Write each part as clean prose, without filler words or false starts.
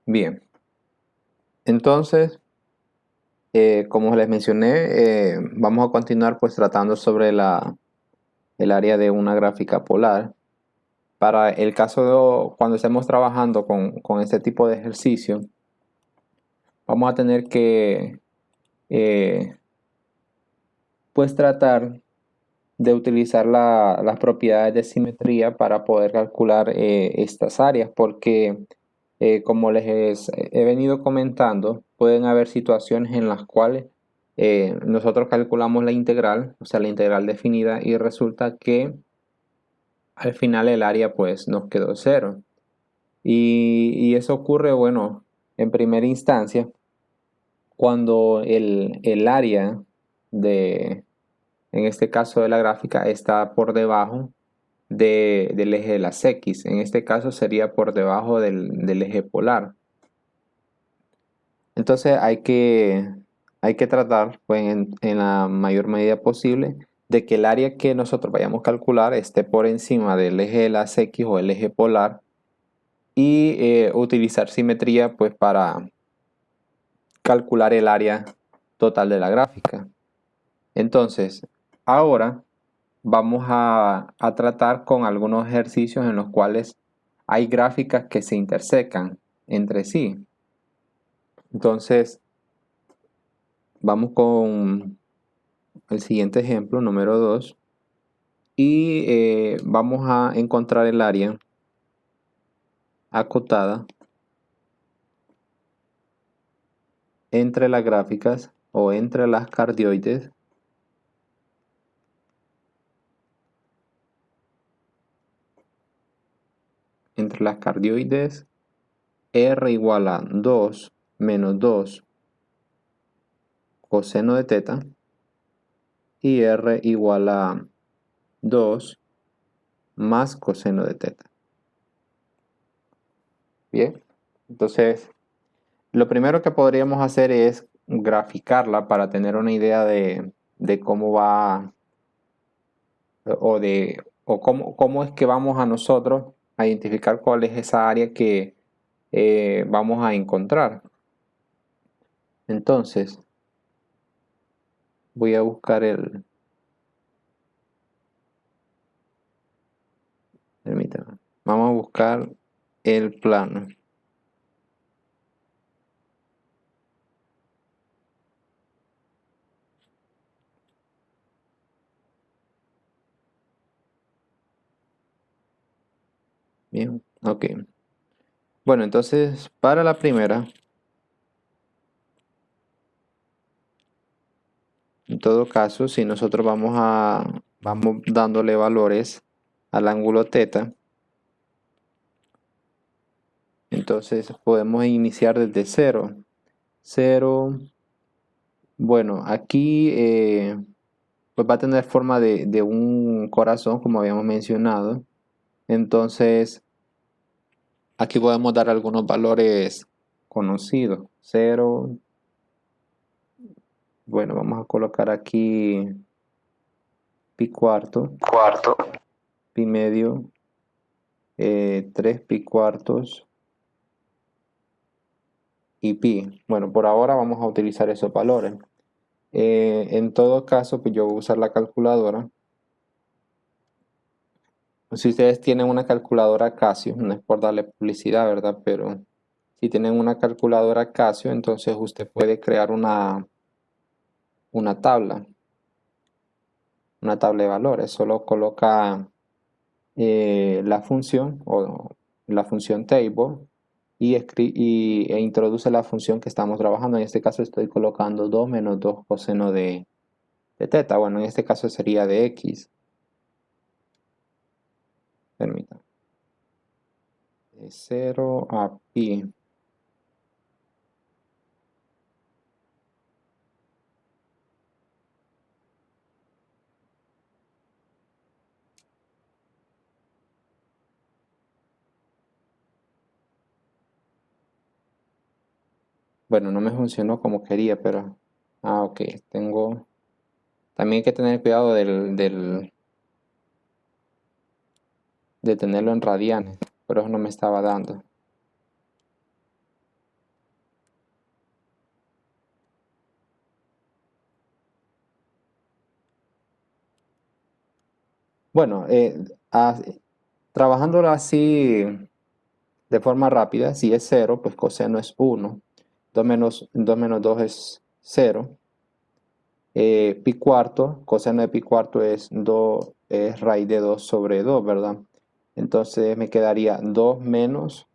Bien, entonces, como les mencioné, vamos a continuar pues tratando sobre el área de una gráfica polar. Para el caso de cuando estemos trabajando con este tipo de ejercicio, vamos a tener que eh, pues tratar de utilizar las propiedades de simetría para poder calcular estas áreas, porque como les he venido comentando, pueden haber situaciones en las cuales nosotros calculamos la integral, o sea, la integral definida, y resulta que al final el área pues nos quedó cero. Y eso ocurre, bueno, en primera instancia, cuando el área de, en este caso de la gráfica, está por debajo del eje de las X. En este caso sería por debajo del eje polar. Entonces hay que tratar pues, en la mayor medida posible de que el área que nosotros vayamos a calcular esté por encima del eje de las X o el eje polar y utilizar simetría pues para calcular el área total de la gráfica. Entonces, ahora vamos a tratar con algunos ejercicios en los cuales hay gráficas que se intersecan entre sí. Entonces, vamos con el siguiente ejemplo, número 2, y vamos a encontrar el área acotada entre las gráficas o entre las cardioides r igual a 2 menos 2 coseno de teta y r igual a 2 más coseno de teta. Bien, entonces lo primero que podríamos hacer es graficarla para tener una idea de cómo va o cómo es que vamos a nosotros a identificar cuál es esa área que vamos a encontrar. Entonces, voy a buscar permítame, vamos a buscar el plano. Bien, ok. Bueno, entonces, para la primera, en todo caso, si nosotros vamos dándole valores al ángulo θ, entonces podemos iniciar desde cero. Cero, bueno, aquí pues va a tener forma de un corazón, como habíamos mencionado. Entonces, aquí podemos dar algunos valores conocidos. Cero, bueno, vamos a colocar aquí pi cuarto, Cuarto. pi medio, 3 pi cuartos y pi. Bueno, por ahora vamos a utilizar esos valores. En todo caso, pues yo voy a usar la calculadora. Si ustedes tienen una calculadora Casio, no es por darle publicidad, ¿verdad? Pero si tienen una calculadora Casio, entonces usted puede crear una tabla, una tabla de valores. Solo coloca la función o la función table e introduce la función que estamos trabajando. En este caso estoy colocando 2 menos 2 coseno de teta. Bueno, en este caso sería de x. Permítanme. De 0 a pi. Bueno, no me funcionó como quería, pero... Ah, ok. Tengo... También hay que tener cuidado de tenerlo en radianes. Por eso no me estaba dando. Bueno, trabajándolo así de forma rápida, si es 0, pues coseno es 1. 2 menos 2 es 0. Pi cuarto, coseno de pi cuarto es 2, es raíz de 2 sobre 2, ¿verdad? Entonces me quedaría 2 menos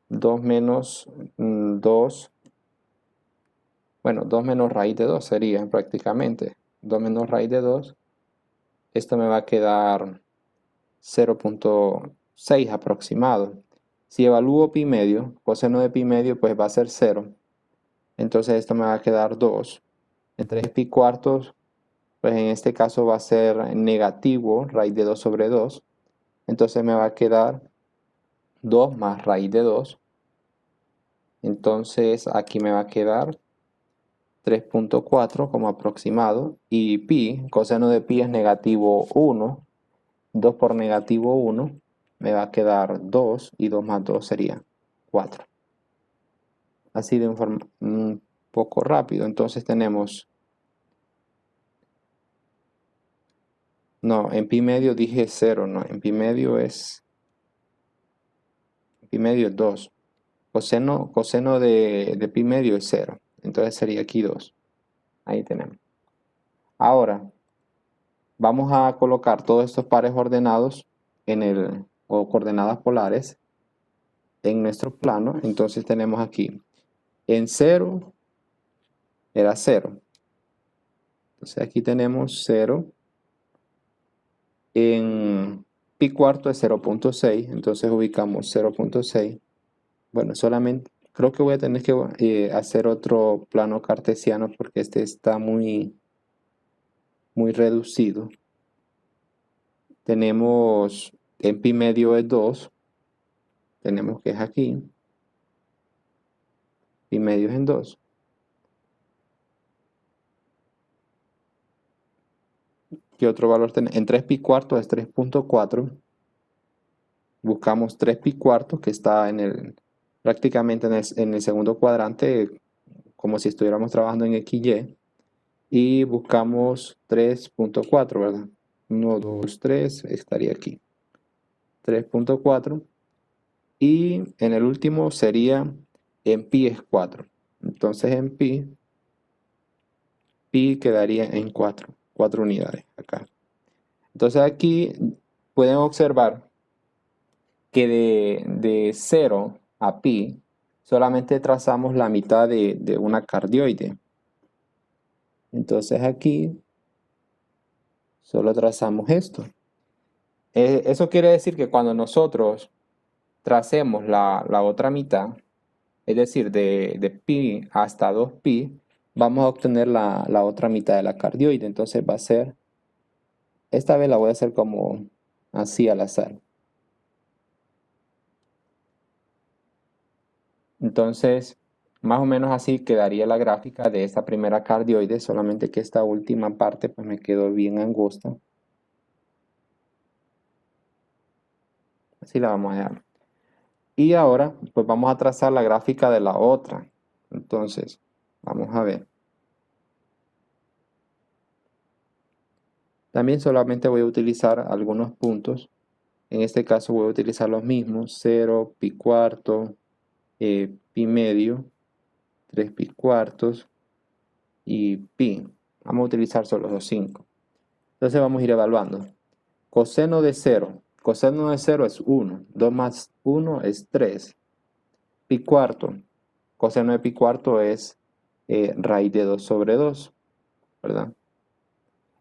2, bueno, 2 menos raíz de 2 sería prácticamente. 2 menos raíz de 2, esto me va a quedar 0,6 aproximado. Si evalúo pi medio, coseno de pi medio, pues va a ser 0. Entonces esto me va a quedar 2. En 3 pi cuartos, pues en este caso va a ser negativo, raíz de 2 sobre 2. Entonces me va a quedar 2 más raíz de 2. Entonces aquí me va a quedar 3,4 como aproximado. Y pi, coseno de pi es negativo 1. 2 por negativo 1 me va a quedar 2 y 2 más 2 sería 4. Así de un poco rápido. Entonces tenemos, no, en pi medio dije 0, no, en pi medio es 2. Coseno de pi medio es 0. Entonces sería aquí 2. Ahí tenemos. Ahora, vamos a colocar todos estos pares ordenados o coordenadas polares en nuestro plano. Entonces tenemos aquí, en 0 era 0. Entonces aquí tenemos 0. En pi cuarto es 0,6. Entonces ubicamos 0,6. Bueno, solamente creo que voy a tener que hacer otro plano cartesiano porque este está muy, muy reducido. Tenemos en pi medio es 2. Tenemos que es aquí. Pi medio es en 2. ¿Qué otro valor tenemos? En 3 pi cuarto es 3,4. Buscamos 3 pi cuarto que está prácticamente en el segundo cuadrante, como si estuviéramos trabajando en XY. Y buscamos 3,4, ¿verdad? 1, 2, 3, estaría aquí. 3,4. Y en el último sería en pi es 4. Entonces en pi quedaría en 4 unidades acá. Entonces aquí pueden observar que de 0 a pi solamente trazamos la mitad de una cardioide. Entonces aquí solo trazamos esto. Eso quiere decir que cuando nosotros tracemos la otra mitad, es decir, de pi hasta 2pi, vamos a obtener la otra mitad de la cardioide. Entonces va a ser, esta vez la voy a hacer como así al azar. Entonces, más o menos así quedaría la gráfica de esta primera cardioide, solamente que esta última parte pues me quedó bien angosta. Así la vamos a dejar. Y ahora pues vamos a trazar la gráfica de la otra. Entonces, vamos a ver. También solamente voy a utilizar algunos puntos. En este caso voy a utilizar los mismos, 0, pi cuarto, pi medio, 3 pi cuartos y pi. Vamos a utilizar solo los 5. Entonces vamos a ir evaluando. Coseno de 0. Coseno de 0 es 1. 2 más 1 es 3. Pi cuarto. Coseno de pi cuarto es raíz de 2 sobre 2, ¿verdad?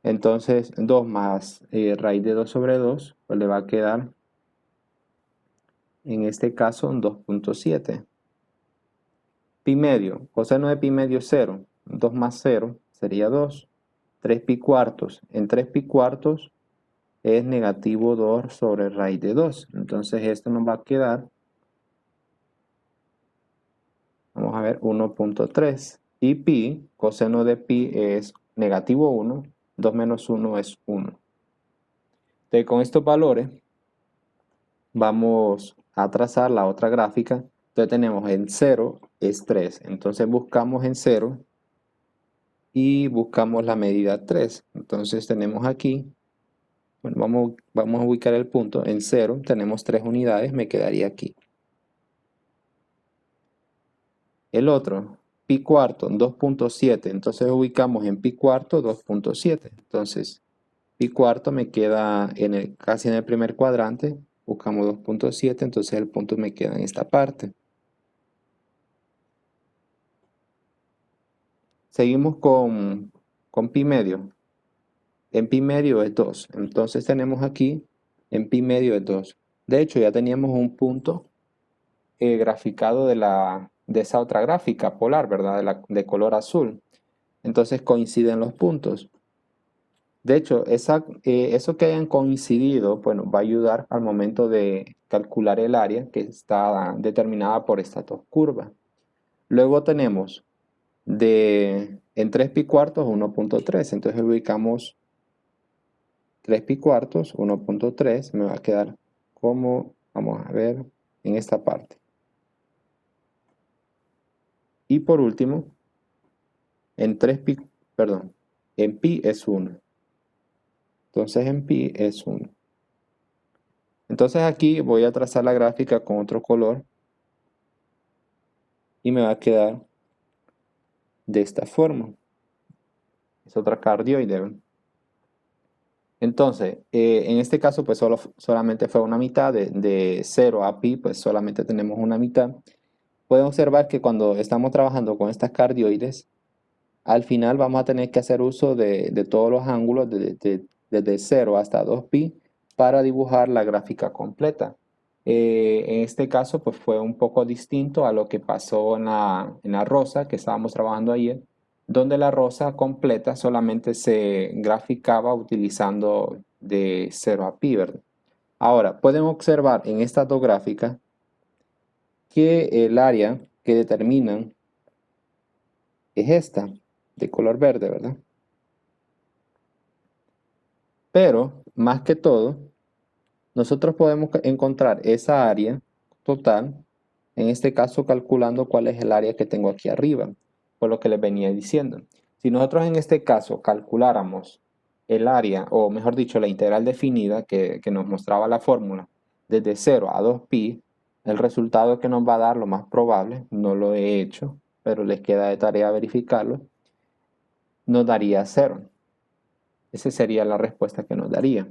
Entonces 2 más raíz de 2 sobre 2, pues le va a quedar, en este caso, 2,7. Pi medio. Coseno de pi medio es 0. 2 más 0 sería 2. 3 pi cuartos. En 3 pi cuartos es negativo 2 sobre raíz de 2. Entonces esto nos va a quedar, vamos a ver, 1,3. Y pi, coseno de pi es negativo 1. 2 menos 1 es 1. Entonces con estos valores vamos a trazar la otra gráfica. Entonces tenemos en 0 es 3. Entonces buscamos en 0 y buscamos la medida 3. Entonces tenemos aquí, bueno, vamos a ubicar el punto en 0, tenemos 3 unidades, me quedaría aquí. El otro, pi cuarto, 2.7, entonces ubicamos en pi cuarto 2.7. Entonces, pi cuarto me queda casi en el primer cuadrante, buscamos 2.7, entonces el punto me queda en esta parte. Seguimos con pi medio. En pi medio es 2. Entonces tenemos aquí, en pi medio es 2. De hecho, ya teníamos un punto graficado de esa otra gráfica polar, ¿verdad? De color azul. Entonces coinciden los puntos. De hecho, eso que hayan coincidido, bueno, va a ayudar al momento de calcular el área que está determinada por estas dos curvas. Luego tenemos en 3 pi cuartos 1.3. Entonces ubicamos 3 pi cuartos, 1.3, me va a quedar como, vamos a ver, en esta parte. Y por último, en 3 pi, perdón, en pi es 1. Entonces en pi es 1. Entonces aquí voy a trazar la gráfica con otro color y me va a quedar de esta forma. Es otra cardioide. Entonces, en este caso, pues solamente fue una mitad. De 0 a pi, pues solamente tenemos una mitad. Pueden observar que cuando estamos trabajando con estas cardioides, al final vamos a tener que hacer uso de todos los ángulos desde 0 hasta 2pi para dibujar la gráfica completa. En este caso, pues fue un poco distinto a lo que pasó en la rosa que estábamos trabajando ayer, donde la rosa completa solamente se graficaba utilizando de 0 a pi, ¿verdad? Ahora, pueden observar en estas dos gráficas que el área que determinan es esta, de color verde, ¿verdad? Pero, más que todo, nosotros podemos encontrar esa área total, en este caso calculando cuál es el área que tengo aquí arriba, por lo que les venía diciendo. Si nosotros en este caso calculáramos el área, o mejor dicho, la integral definida que nos mostraba la fórmula, desde 0 a 2pi, el resultado que nos va a dar, lo más probable, no lo he hecho, pero les queda de tarea verificarlo, nos daría 0. Esa sería la respuesta que nos daría.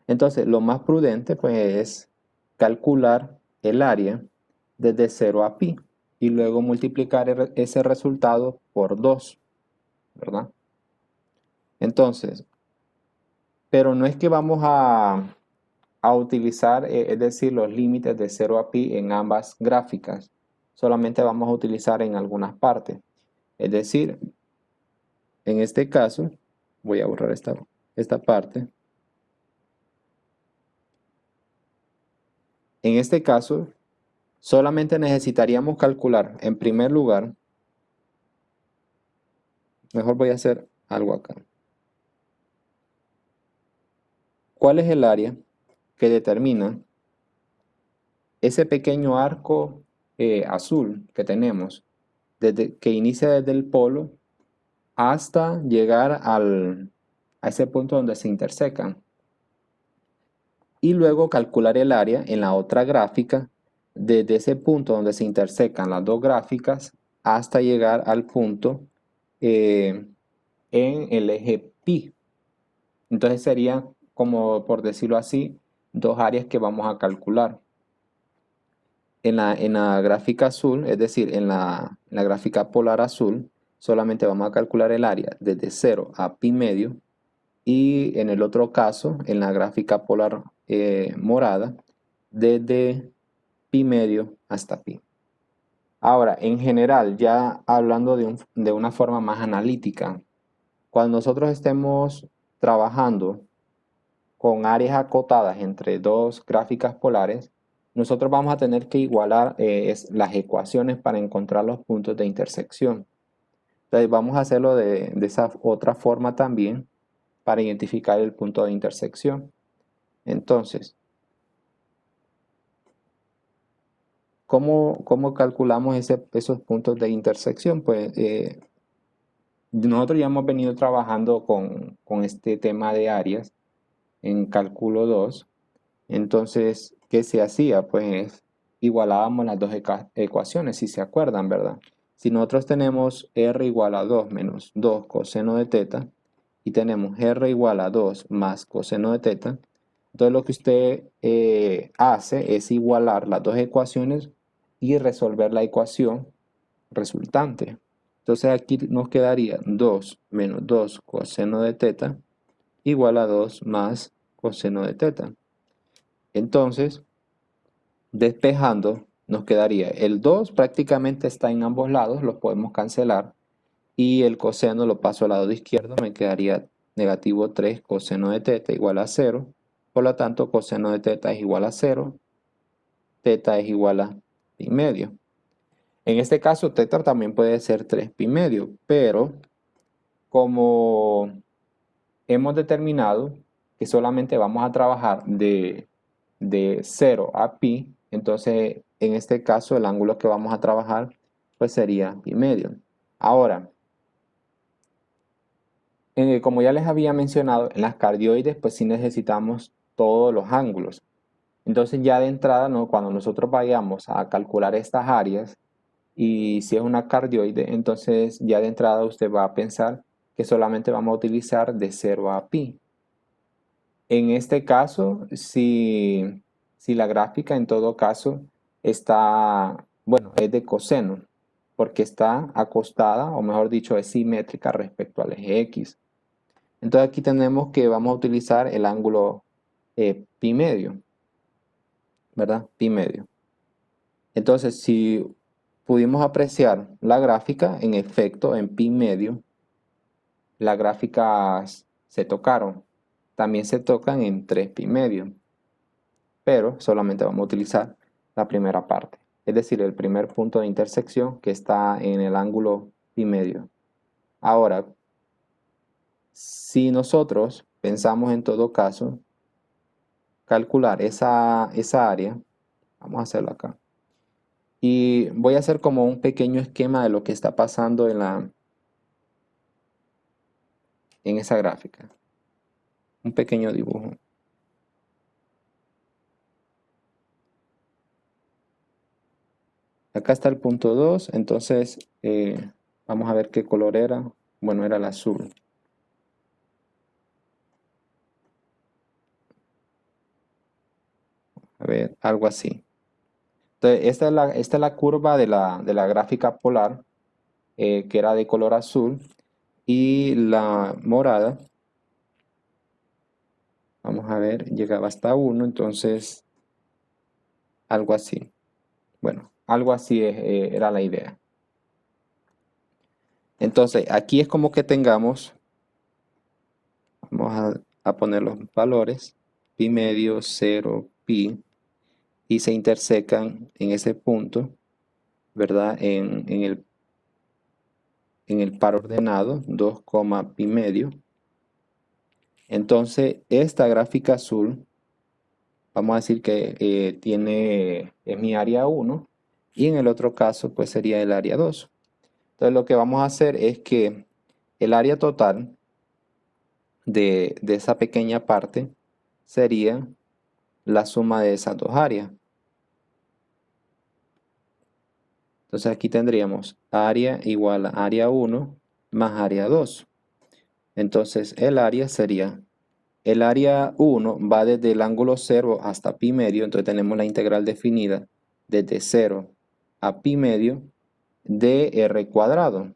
Entonces, lo más prudente pues es calcular el área desde 0 a pi y luego multiplicar ese resultado por 2, ¿verdad? Entonces, pero no es que vamos a utilizar, es decir, los límites de 0 a pi en ambas gráficas. Solamente vamos a utilizar en algunas partes. Es decir, en este caso, voy a borrar esta parte. En este caso, solamente necesitaríamos calcular, en primer lugar, mejor voy a hacer algo acá. ¿Cuál es el área que determina ese pequeño arco azul que tenemos, que inicia desde el polo hasta llegar a ese punto donde se intersecan? Y luego calcular el área en la otra gráfica, desde ese punto donde se intersecan las dos gráficas hasta llegar al punto en el eje pi. Entonces sería, como por decirlo así, dos áreas que vamos a calcular. En la gráfica azul, es decir, en la gráfica polar azul, solamente vamos a calcular el área desde 0 a pi medio. Y en el otro caso, en la gráfica polar morada, desde pi medio hasta pi. Ahora, en general, ya hablando de una forma más analítica, cuando nosotros estemos trabajando con áreas acotadas entre dos gráficas polares, nosotros vamos a tener que igualar las ecuaciones para encontrar los puntos de intersección. Entonces vamos a hacerlo de esa otra forma también para identificar el punto de intersección. Entonces, ¿cómo calculamos esos puntos de intersección? Pues nosotros ya hemos venido trabajando con este tema de áreas en cálculo 2. Entonces, ¿qué se hacía? Pues igualábamos las dos ecuaciones, si se acuerdan, ¿verdad? Si nosotros tenemos r igual a 2 menos 2 coseno de teta y tenemos r igual a 2 más coseno de teta, entonces lo que usted hace es igualar las dos ecuaciones y resolver la ecuación resultante. Entonces aquí nos quedaría 2 menos 2 coseno de teta igual a 2 más coseno de teta. Entonces, despejando, nos quedaría el 2 prácticamente está en ambos lados, lo podemos cancelar. Y el coseno lo paso al lado izquierdo, me quedaría negativo 3 coseno de teta igual a 0. Por lo tanto, coseno de teta es igual a 0, teta es igual a pi medio. En este caso, teta también puede ser 3 pi medio, pero como hemos determinado que solamente vamos a trabajar de 0 a pi, entonces en este caso el ángulo que vamos a trabajar pues sería pi medio. Ahora, como ya les había mencionado, en las cardioides pues sí necesitamos todos los ángulos. Entonces ya de entrada, ¿no? Cuando nosotros vayamos a calcular estas áreas y si es una cardioide, entonces ya de entrada usted va a pensar que solamente vamos a utilizar de 0 a pi. En este caso, si la gráfica en todo caso está, bueno, es de coseno, porque está acostada, o mejor dicho, es simétrica respecto al eje X. Entonces aquí tenemos que vamos a utilizar el ángulo pi medio, ¿verdad? Pi medio. Entonces, si pudimos apreciar la gráfica, en efecto, en pi medio, las gráficas se tocaron. También se tocan en 3 pi medio, pero solamente vamos a utilizar la primera parte, es decir, el primer punto de intersección que está en el ángulo pi medio. Ahora, si nosotros pensamos en todo caso calcular esa área, vamos a hacerlo acá. Y voy a hacer como un pequeño esquema de lo que está pasando en esa gráfica. Un pequeño dibujo. Acá está el punto 2, entonces vamos a ver qué color era. Bueno, era el azul. A ver, algo así. Entonces, esta es la curva de la gráfica polar, que era de color azul. Y la morada, vamos a ver, llegaba hasta 1, entonces algo así. Bueno, algo así era la idea. Entonces, aquí es como que tengamos, vamos a poner los valores, pi medio, 0, pi, y se intersecan en ese punto, ¿verdad? En el par ordenado, 2, pi medio. Entonces, esta gráfica azul, vamos a decir que es mi área 1, y en el otro caso, pues sería el área 2. Entonces, lo que vamos a hacer es que el área total de esa pequeña parte sería la suma de esas dos áreas. Entonces aquí tendríamos área igual a área 1 más área 2. Entonces el área sería, el área 1 va desde el ángulo 0 hasta pi medio, entonces tenemos la integral definida desde 0 a pi medio de r cuadrado,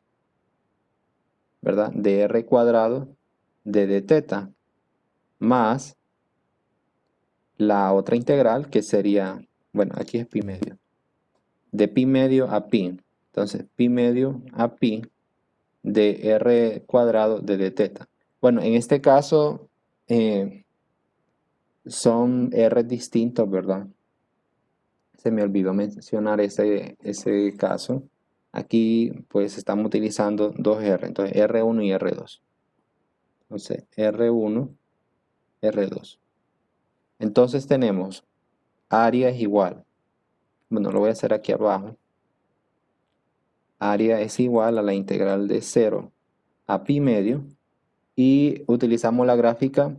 ¿verdad? De r cuadrado de d teta más la otra integral que sería, bueno, aquí es pi medio, de pi medio a pi. Entonces, pi medio a pi de r cuadrado de d teta. Bueno, en este caso son r distintos, ¿verdad? Se me olvidó mencionar ese caso. Aquí pues estamos utilizando dos r, entonces r1 y r2. Entonces, r1, r2. Entonces tenemos área es igual. Bueno, lo voy a hacer aquí abajo. Área es igual a la integral de 0 a pi medio y utilizamos la gráfica,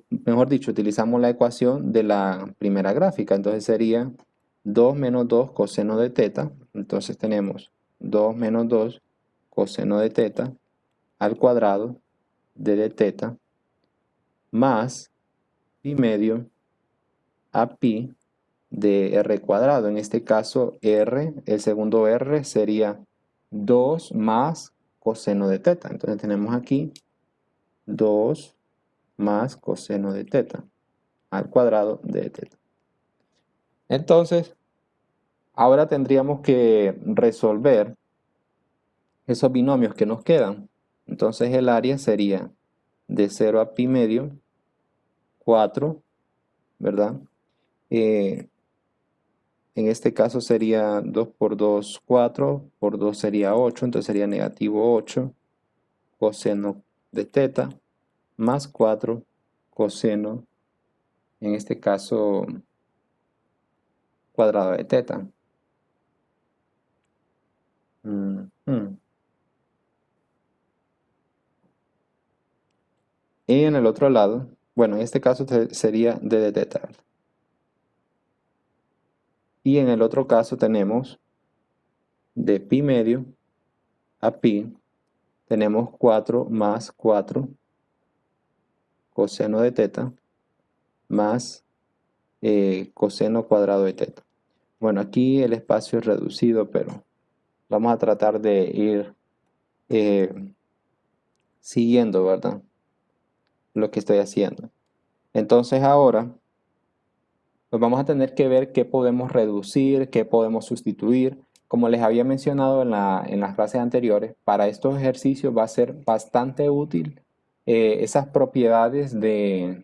mejor dicho, utilizamos la ecuación de la primera gráfica. Entonces sería 2 menos 2 coseno de teta. Entonces tenemos 2 menos 2 coseno de teta al cuadrado de teta más pi medio a pi de r cuadrado. En este caso r, el segundo r sería 2 más coseno de teta. Entonces tenemos aquí 2 más coseno de teta al cuadrado de teta. Entonces, ahora tendríamos que resolver esos binomios que nos quedan. Entonces el área sería de 0 a pi medio, 4, ¿verdad? En este caso sería 2 por 2, 4, por 2 sería 8, entonces sería negativo 8 coseno de teta más 4 coseno, en este caso, cuadrado de teta. Y en el otro lado, bueno, en este caso sería d de teta. Y en el otro caso tenemos de pi medio a pi, tenemos 4 más 4 coseno de teta más coseno cuadrado de teta. Bueno, aquí el espacio es reducido, pero vamos a tratar de ir siguiendo, ¿verdad? Lo que estoy haciendo. Entonces ahora, pues vamos a tener que ver qué podemos reducir, qué podemos sustituir. Como les había mencionado en las clases anteriores, para estos ejercicios va a ser bastante útil esas propiedades de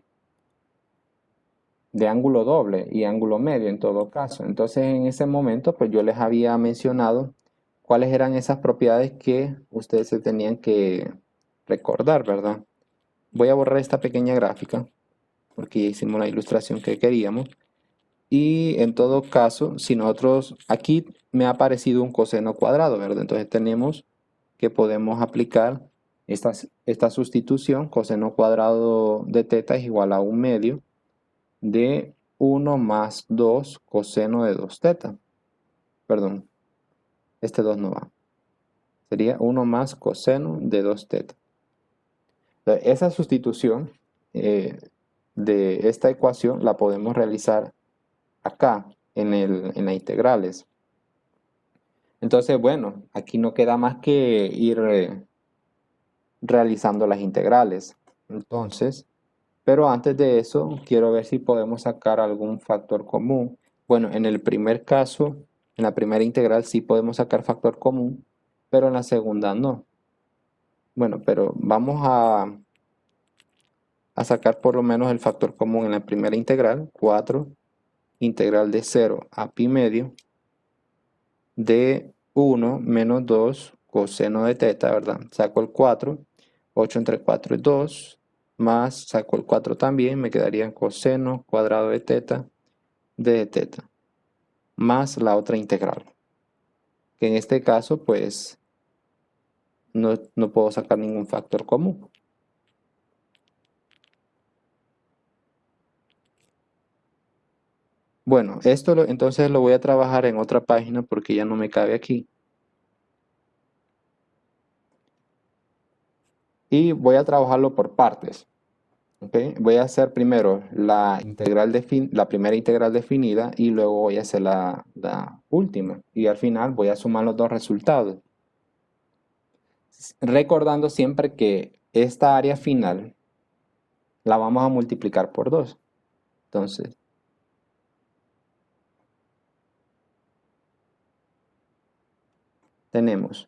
ángulo doble y ángulo medio en todo caso. Entonces en ese momento pues yo les había mencionado cuáles eran esas propiedades que ustedes se tenían que recordar, ¿verdad? Voy a borrar esta pequeña gráfica porque ya hicimos la ilustración que queríamos. Y en todo caso, si nosotros, aquí me ha aparecido un coseno cuadrado, ¿verdad? Entonces tenemos que podemos aplicar esta sustitución, coseno cuadrado de teta es igual a 1 medio de 1 más 2 coseno de 2 teta. Perdón, este 2 no va. Sería 1 más coseno de 2 teta. Entonces, esa sustitución de esta ecuación la podemos realizar acá en las integrales. Entonces, bueno, aquí no queda más que ir realizando las integrales. Entonces, pero antes de eso, quiero ver si podemos sacar algún factor común. Bueno, en el primer caso, en la primera integral sí podemos sacar factor común, pero en la segunda no. Bueno, pero vamos a sacar por lo menos el factor común en la primera integral, 4, integral de 0 a pi medio de 1 menos 2 coseno de teta, ¿verdad? Saco el 4, 8 entre 4 es 2, más saco el 4 también, me quedaría coseno cuadrado de teta de teta, más la otra integral, que en este caso pues no puedo sacar ningún factor común. Bueno, entonces lo voy a trabajar en otra página porque ya no me cabe aquí. Y voy a trabajarlo por partes. ¿Okay? Voy a hacer primero la primera integral definida y luego voy a hacer la última. Y al final voy a sumar los dos resultados. Recordando siempre que esta área final la vamos a multiplicar por 2. Entonces, tenemos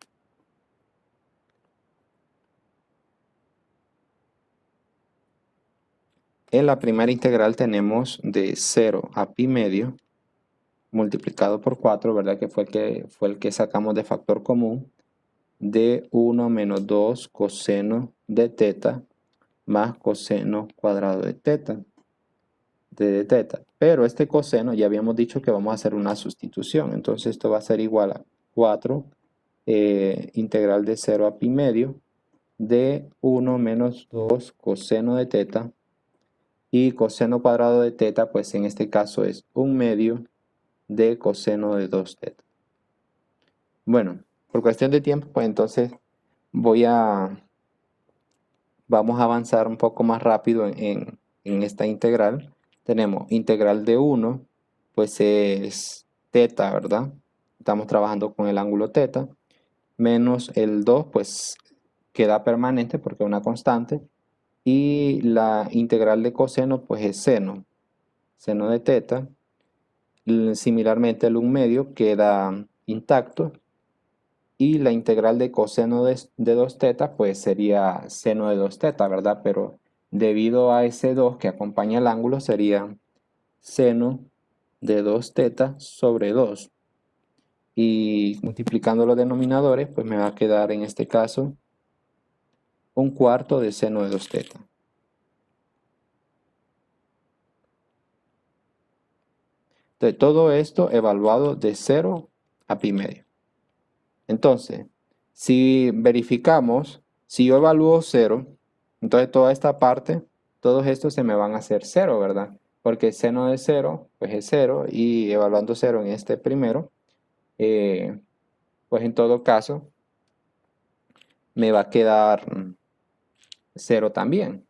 en la primera integral tenemos de 0 a pi medio multiplicado por 4, ¿verdad? Que fue el que sacamos de factor común, de 1 menos 2 coseno de teta más coseno cuadrado de teta, de teta. Pero este coseno ya habíamos dicho que vamos a hacer una sustitución. Entonces esto va a ser igual a 4 integral de 0 a pi medio de 1 menos 2 coseno de teta. Y coseno cuadrado de teta, pues en este caso es 1/2 de coseno de 2 teta. Bueno, por cuestión de tiempo, pues entonces vamos a avanzar un poco más rápido en esta integral. Tenemos integral de 1, pues es teta, ¿verdad? Estamos trabajando con el ángulo teta. Menos el 2, pues queda permanente porque es una constante. Y la integral de coseno, pues es seno de teta. Similarmente el 1/2 queda intacto. Y la integral de coseno de 2 teta, pues sería seno de 2 teta, ¿verdad? Pero debido a ese 2 que acompaña el ángulo, sería seno de 2 teta sobre 2. Y multiplicando los denominadores, pues me va a quedar en este caso 1/4 de seno de 2 teta. Entonces, todo esto evaluado de 0 a pi medio. Entonces, si verificamos, si yo evalúo 0, entonces toda esta parte, todos estos se me van a hacer 0, ¿verdad? Porque seno de 0, pues es 0, y evaluando 0 en este primero, pues en todo caso, me va a quedar 0 también.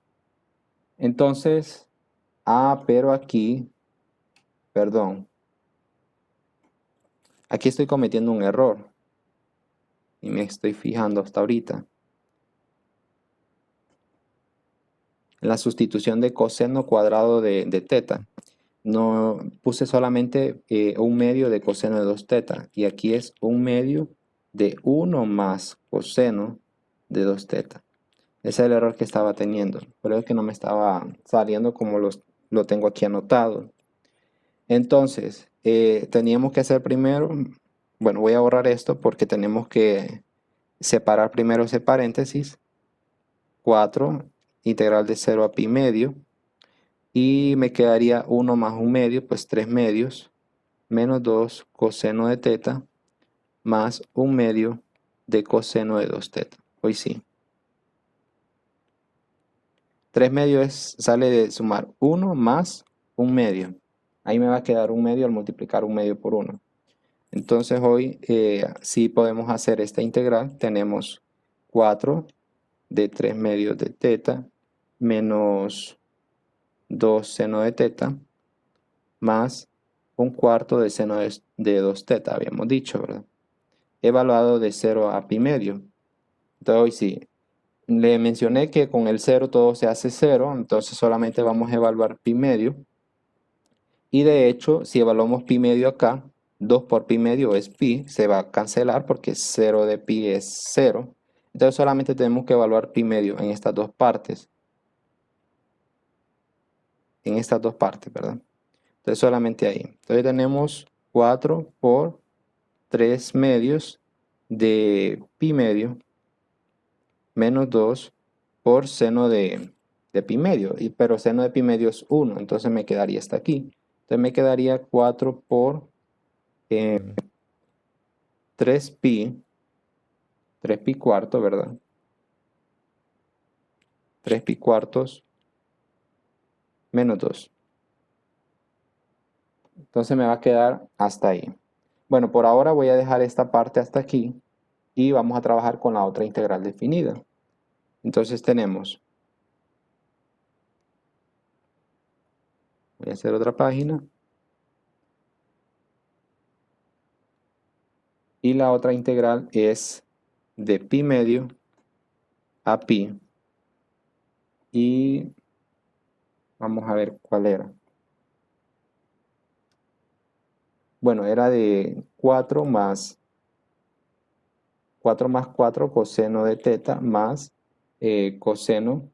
Entonces, pero aquí, perdón, aquí estoy cometiendo un error, y me estoy fijando hasta ahorita. En la sustitución de coseno cuadrado de teta. No puse solamente 1/2 de coseno de 2 teta. Y aquí es 1/2 de 1 más coseno de 2 teta. Ese es el error que estaba teniendo. Pero es que no me estaba saliendo como lo tengo aquí anotado. Entonces, teníamos que hacer primero, bueno, voy a borrar esto porque tenemos que separar primero ese paréntesis. 4 integral de 0 a pi medio. Y me quedaría 1 más 1/2, pues 3/2, menos 2 coseno de teta, más 1/2 de coseno de 2 teta. Hoy sí. 3/2 sale de sumar 1 más 1/2. Ahí me va a quedar 1/2 al multiplicar 1/2 por 1. Entonces hoy sí podemos hacer esta integral. Tenemos 4 de 3/2 de teta menos 2 seno de teta más 1/4 de seno de 2 teta, habíamos dicho, ¿verdad? Evaluado de 0 a pi medio. Entonces hoy sí, le mencioné que con el 0 todo se hace 0, entonces solamente vamos a evaluar pi medio. Y de hecho, si evaluamos pi medio acá, 2 por pi medio es pi, se va a cancelar porque 0 de pi es 0. Entonces solamente tenemos que evaluar pi medio en estas dos partes. En estas dos partes, ¿verdad? Entonces solamente ahí. Entonces tenemos 4 por 3/2 de pi medio menos 2 por seno de pi medio. Pero seno de pi medio es 1, entonces me quedaría hasta aquí. Entonces me quedaría 4 por 3pi, 3pi cuarto, ¿verdad? 3pi cuartos menos 2. Entonces me va a quedar hasta ahí. Bueno, por ahora voy a dejar esta parte hasta aquí y vamos a trabajar con la otra integral definida. Entonces tenemos, voy a hacer otra página. Y la otra integral es de pi medio a pi. Y vamos a ver cuál era. Bueno, era de 4 más 4 coseno de teta más coseno,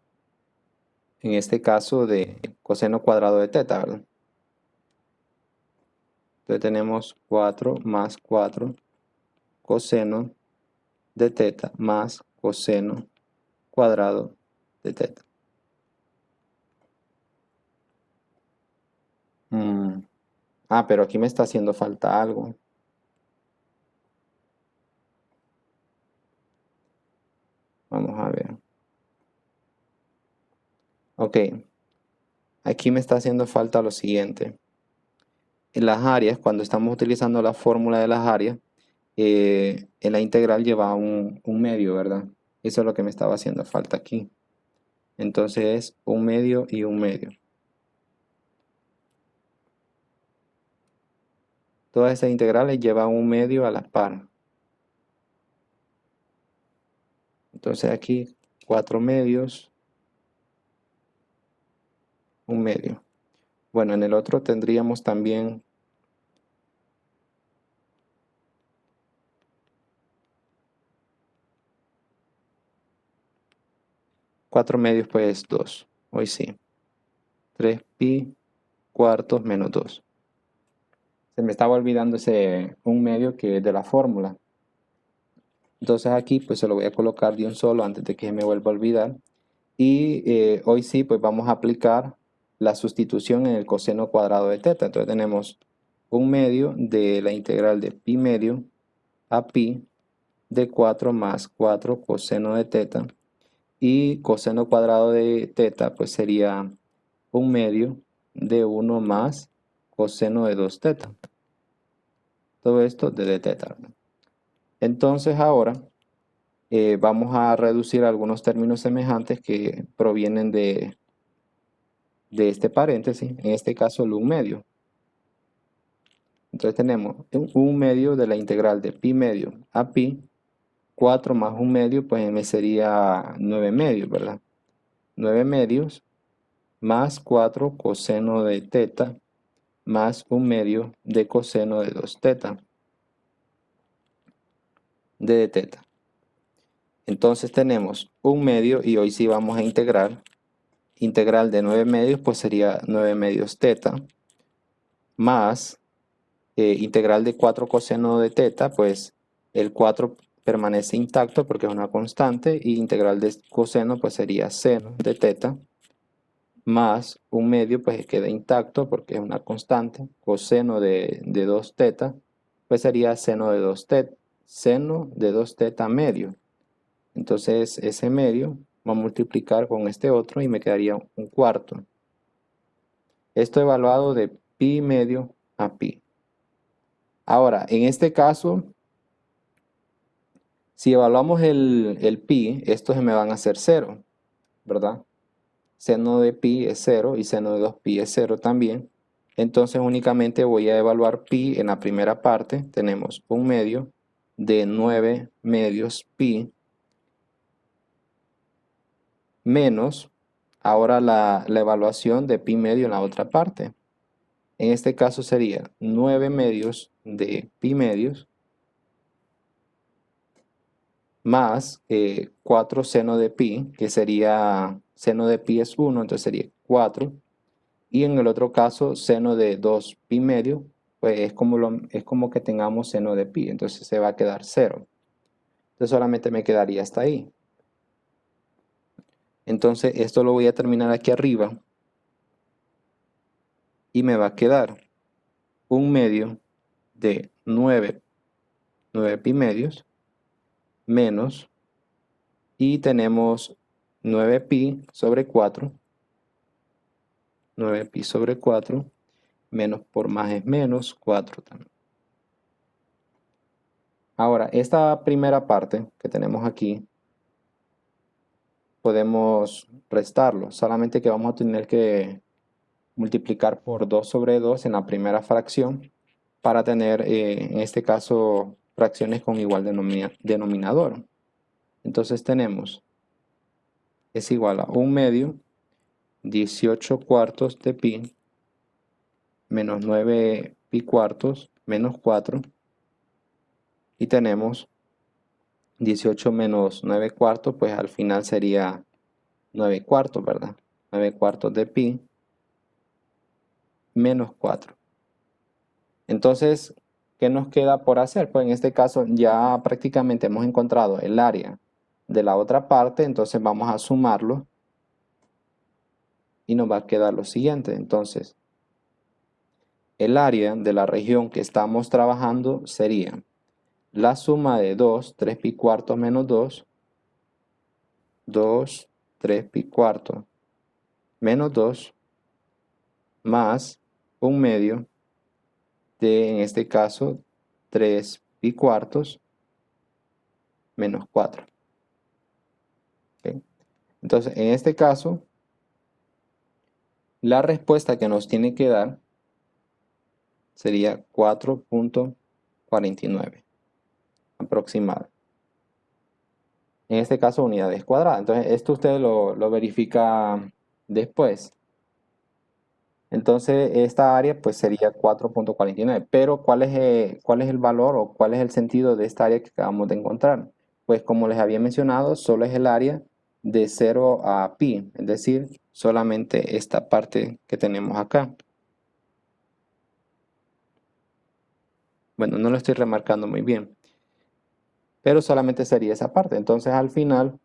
en este caso de coseno cuadrado de teta, ¿verdad? Entonces tenemos 4 más 4 coseno de teta más coseno cuadrado de teta. Pero aquí me está haciendo falta algo. Vamos a ver. Ok, aquí me está haciendo falta lo siguiente. En las áreas, cuando estamos utilizando la fórmula de las áreas, en la integral lleva un medio, ¿verdad? Eso es lo que me estaba haciendo falta aquí. Entonces es un medio y un medio. Todas esas integrales llevan un medio a la par. Entonces aquí 4 medios, un medio. Bueno, en el otro tendríamos también 4 medios, pues 2. Hoy sí. 3 pi cuartos menos 2. Se me estaba olvidando ese un medio que es de la fórmula. Entonces aquí pues se lo voy a colocar de un solo antes de que me vuelva a olvidar. Y hoy sí pues vamos a aplicar la sustitución en el coseno cuadrado de teta. Entonces tenemos un medio de la integral de pi medio a pi de 4 más 4 coseno de teta. Y coseno cuadrado de teta pues sería un medio de 1 más coseno de 2 teta. Todo esto de teta. Entonces ahora vamos a reducir algunos términos semejantes que provienen de este paréntesis, en este caso el 1 medio. Entonces tenemos un 1 medio de la integral de pi medio a pi, 4 más 1 medio, pues me sería 9 medios, ¿verdad? 9 medios más 4 coseno de teta más 1 medio de coseno de 2 teta de teta. Entonces tenemos 1 medio y hoy sí vamos a integrar. Integral de 9 medios pues sería 9 medios teta más integral de 4 coseno de teta, pues el 4 permanece intacto porque es una constante y integral de coseno pues sería seno de teta más 1 medio pues queda intacto porque es una constante, coseno de 2 teta pues sería seno de 2 teta, seno de 2 teta medio. Entonces ese medio va a multiplicar con este otro y me quedaría un cuarto. Esto evaluado de pi medio a pi. Ahora, en este caso, si evaluamos el pi, estos me van a ser 0, ¿verdad? Seno de pi es 0 y seno de 2pi es 0 también. Entonces únicamente voy a evaluar pi en la primera parte. Tenemos un medio de 9 medios pi menos ahora la evaluación de pi medio en la otra parte. En este caso sería 9 medios de pi medios más 4 seno de pi, que sería, seno de pi es 1, entonces sería 4. Y en el otro caso, seno de 2 pi medio, pues es como que tengamos seno de pi, entonces se va a quedar 0. Entonces solamente me quedaría hasta ahí. Entonces esto lo voy a terminar aquí arriba y me va a quedar un medio de 9 pi medios menos, y tenemos 9 pi sobre 4, 9 pi sobre 4, menos por más es menos, 4 también. Ahora, esta primera parte que tenemos aquí, podemos restarlo, solamente que vamos a tener que multiplicar por 2 sobre 2 en la primera fracción para tener, en este caso, fracciones con igual denominador. Entonces tenemos, es igual a 1 medio, 18 cuartos de pi, menos 9 pi cuartos, menos 4, y tenemos 18 menos 9 cuartos, pues al final sería 9 cuartos, ¿verdad? 9 cuartos de pi menos 4. Entonces, ¿qué nos queda por hacer? Pues en este caso ya prácticamente hemos encontrado el área de la otra parte, entonces vamos a sumarlo y nos va a quedar lo siguiente. Entonces, el área de la región que estamos trabajando sería la suma de 2, 3 pi cuartos menos 2, 2, 3 pi cuartos menos 2 más 1/2 de, en este caso, 3 pi cuartos menos 4. ¿Ok? Entonces, en este caso, la respuesta que nos tiene que dar sería 4.49 aproximado. En este caso, unidades cuadradas. Entonces, esto usted lo verifica después. Entonces, esta área pues sería 4.49. Pero, ¿cuál es el valor o cuál es el sentido de esta área que acabamos de encontrar? Pues como les había mencionado, solo es el área de 0 a pi, es decir, solamente esta parte que tenemos acá. Bueno, no lo estoy remarcando muy bien, pero solamente sería esa parte. Entonces, al final,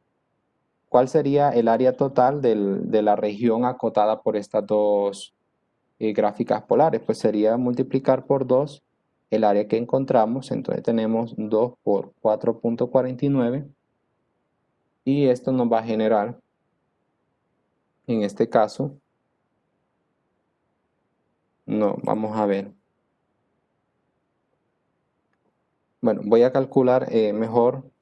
¿cuál sería el área total de la región acotada por estas dos gráficas polares? Pues sería multiplicar por 2 el área que encontramos. Entonces tenemos 2 por 4.49 y esto nos va a generar, en este caso, no, vamos a ver. Bueno, voy a calcular mejor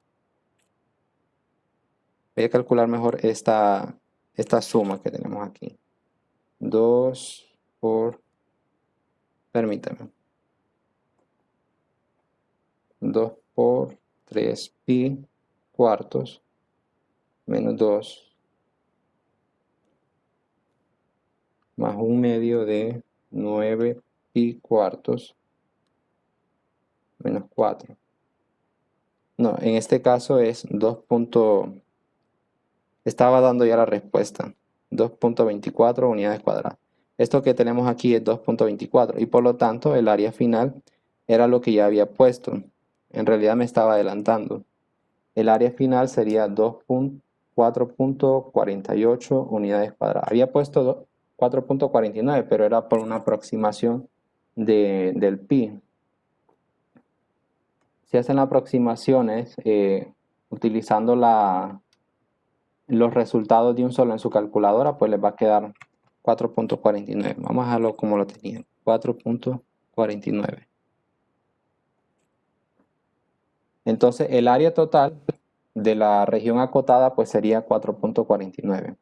esta suma que tenemos aquí. 2 por, permítame, 2 por 3 pi cuartos menos 2 más 1/2 de 9 pi cuartos menos 4. No, en este caso es 2. Estaba dando ya la respuesta. 2.24 unidades cuadradas. Esto que tenemos aquí es 2.24 y por lo tanto el área final era lo que ya había puesto. En realidad me estaba adelantando. El área final sería 4.48 unidades cuadradas. Había puesto 4.49, pero era por una aproximación del pi. Si hacen aproximaciones utilizando los resultados de un solo en su calculadora, pues les va a quedar 4.49. Vamos a dejarlo como lo tenía, 4.49. Entonces el área total de la región acotada pues sería 4.49.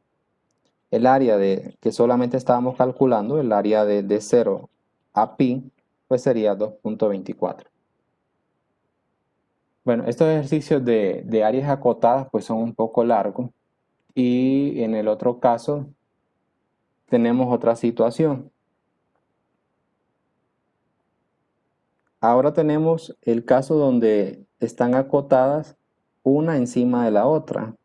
El área que solamente estábamos calculando, el área de 0 a pi, pues sería 2.24. Bueno, estos ejercicios de áreas acotadas pues son un poco largos y en el otro caso tenemos otra situación. Ahora tenemos el caso donde están acotadas una encima de la otra.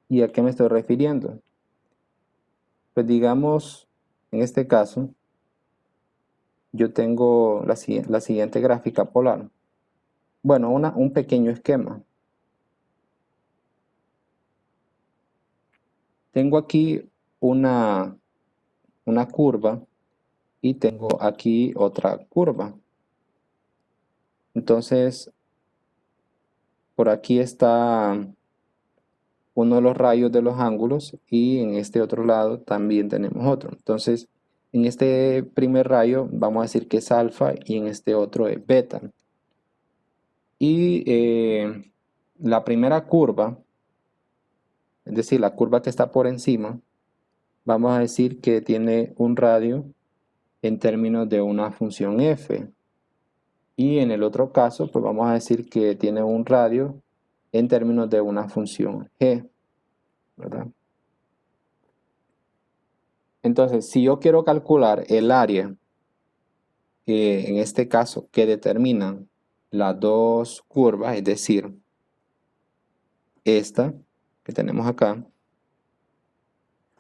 ¿Y a qué me estoy refiriendo? Pues digamos, en este caso, yo tengo la siguiente gráfica polar. Bueno, un pequeño esquema. Tengo aquí una curva y tengo aquí otra curva. Entonces, por aquí está uno de los rayos de los ángulos y en este otro lado también tenemos otro. Entonces, en este primer rayo vamos a decir que es alfa y en este otro es beta. Y la primera curva, es decir, la curva que está por encima, vamos a decir que tiene un radio en términos de una función f. Y en el otro caso, pues vamos a decir que tiene un radio en términos de una función g, ¿verdad? Entonces, si yo quiero calcular el área, en este caso, que determinan las dos curvas, es decir, esta que tenemos acá,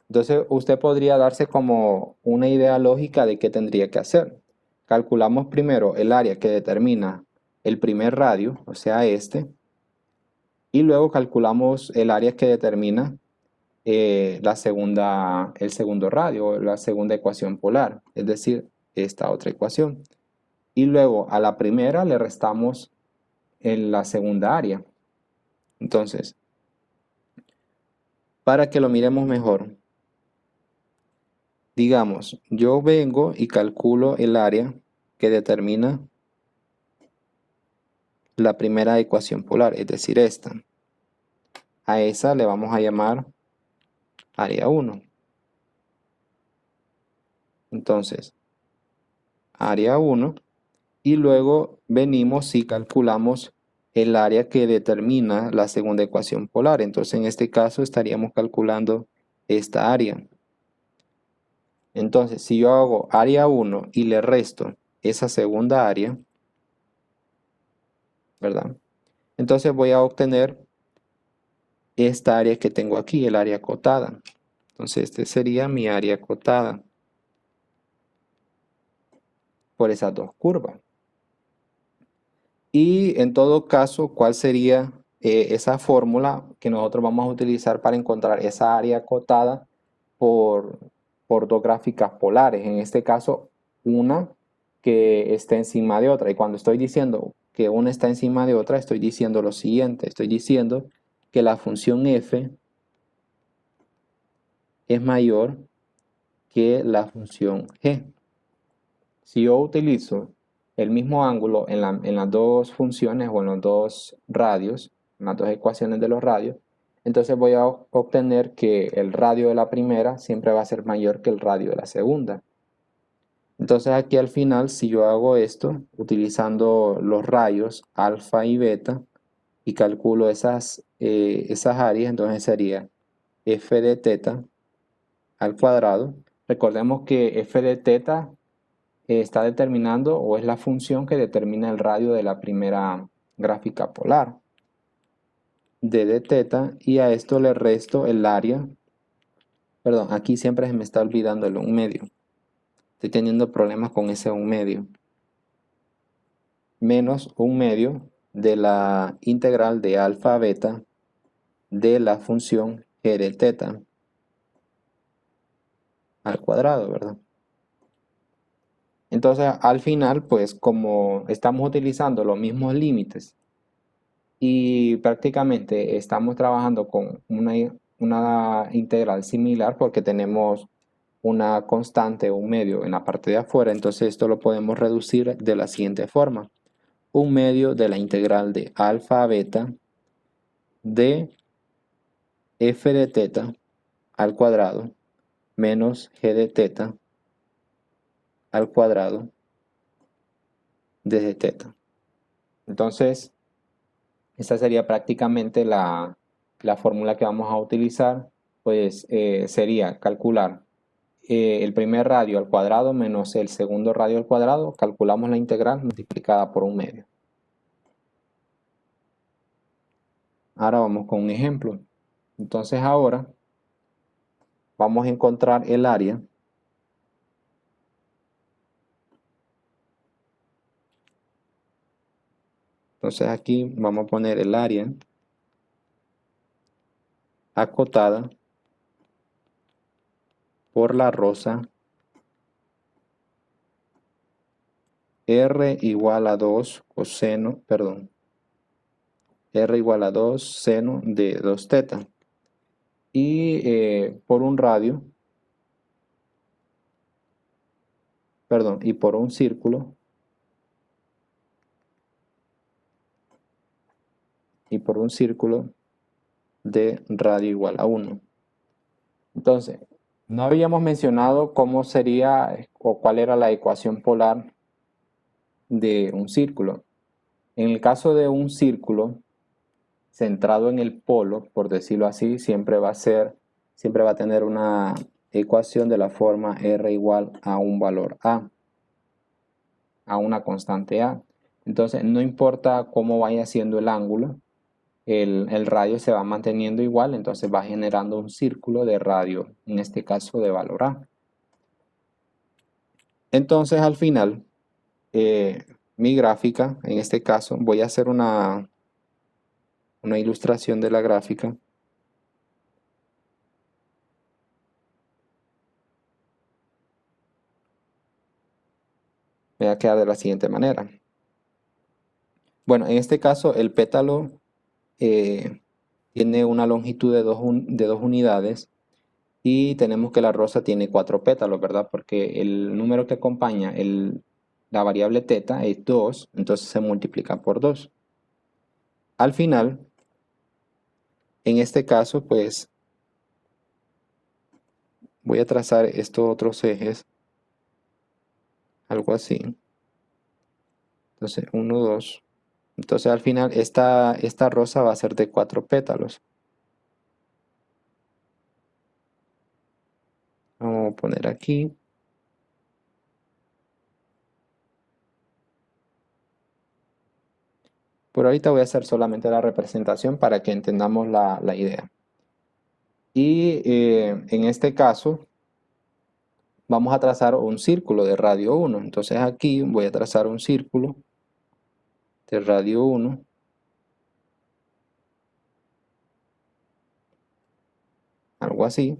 entonces usted podría darse como una idea lógica de qué tendría que hacer. Calculamos primero el área que determina el primer radio, o sea este, y luego calculamos el área que determina el segundo radio, la segunda ecuación polar, es decir, esta otra ecuación. Y luego a la primera le restamos en la segunda área. Entonces, para que lo miremos mejor, Digamos, yo vengo y calculo el área que determina la primera ecuación polar, es decir, esta. A esa le vamos a llamar área 1. Entonces, área 1. Y luego venimos y calculamos el área que determina la segunda ecuación polar. Entonces, en este caso estaríamos calculando esta área. Entonces, si yo hago área 1 y le resto esa segunda área, ¿verdad? Entonces voy a obtener esta área que tengo aquí, el área acotada. Entonces, este sería mi área acotada por esas dos curvas. Y en todo caso, ¿cuál sería esa fórmula que nosotros vamos a utilizar para encontrar esa área acotada por, por dos gráficas polares? En este caso, una que está encima de otra. Y cuando estoy diciendo que una está encima de otra, estoy diciendo lo siguiente. Estoy diciendo que la función f es mayor que la función g. Si yo utilizo el mismo ángulo en las dos funciones o en los dos radios, en las dos ecuaciones de los radios, entonces voy a obtener que el radio de la primera siempre va a ser mayor que el radio de la segunda. Entonces aquí al final, si yo hago esto utilizando los rayos alfa y beta y calculo esas áreas, entonces sería f de teta al cuadrado. Recordemos que f de teta está determinando o es la función que determina el radio de la primera gráfica polar, d de teta, y a esto le resto el área. Perdón, aquí siempre se me está olvidando el 1/2. Estoy teniendo problemas con ese 1/2. Menos 1/2 de la integral de alfa a beta de la función g de teta al cuadrado, ¿verdad? Entonces, al final, pues como estamos utilizando los mismos límites y prácticamente estamos trabajando con una integral similar porque tenemos una constante, un medio en la parte de afuera, entonces esto lo podemos reducir de la siguiente forma. Un medio de la integral de alfa a beta de f de teta al cuadrado menos g de teta al cuadrado de teta. Entonces, esta sería prácticamente la fórmula que vamos a utilizar, pues sería calcular el primer radio al cuadrado menos el segundo radio al cuadrado, calculamos la integral multiplicada por 1/2. Ahora vamos con un ejemplo. Entonces ahora vamos a encontrar el área Entonces aquí vamos a poner el área acotada por la rosa R igual a 2 coseno, perdón, R igual a 2 seno de 2 teta. Y por un radio, perdón, y por un círculo, de radio igual a 1. Entonces, no habíamos mencionado cómo sería o cuál era la ecuación polar de un círculo. En el caso de un círculo centrado en el polo, por decirlo así, siempre va a tener una ecuación de la forma R igual a un valor a una constante A. Entonces, no importa cómo vaya siendo el ángulo, el radio se va manteniendo igual, entonces va generando un círculo de radio, en este caso de valor A. Entonces, al final, mi gráfica, en este caso, voy a hacer una ilustración de la gráfica. Me va a quedar de la siguiente manera. Bueno, en este caso el pétalo tiene una longitud de 2 unidades Y tenemos que la rosa tiene 4 pétalos, ¿verdad? Porque el número que acompaña la variable teta es 2, entonces se multiplica por 2. Al final, en este caso, pues voy a trazar estos otros ejes, algo así. Entonces, 1, 2. Entonces, al final, esta rosa va a ser de 4 pétalos. Vamos a poner aquí. Por ahorita voy a hacer solamente la representación para que entendamos la idea. Y en este caso, vamos a trazar un círculo de radio 1. Entonces aquí voy a trazar un círculo de radio 1. Algo así.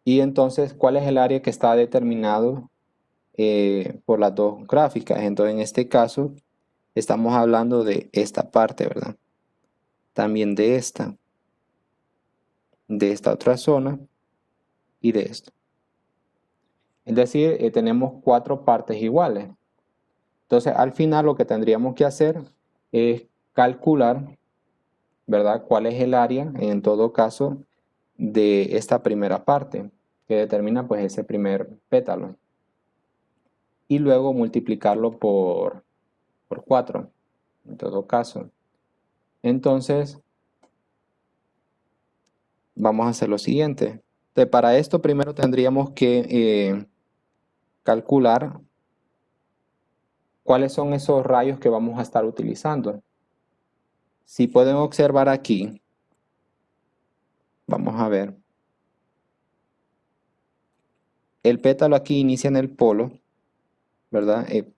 Y entonces, ¿cuál es el área que está determinado por las dos gráficas? Entonces, en este caso, estamos hablando de esta parte, ¿verdad? También de esta otra zona y de esto. Es decir, tenemos 4 partes iguales. Entonces, al final lo que tendríamos que hacer es calcular, ¿verdad? ¿Cuál es el área, en todo caso, de esta primera parte, que determina pues ese primer pétalo? Y luego multiplicarlo por 4, en todo caso. Entonces, vamos a hacer lo siguiente. Entonces, para esto primero tendríamos que calcular cuáles son esos rayos que vamos a estar utilizando. Si pueden observar aquí, vamos a ver. El pétalo aquí inicia en el polo, ¿verdad? Esto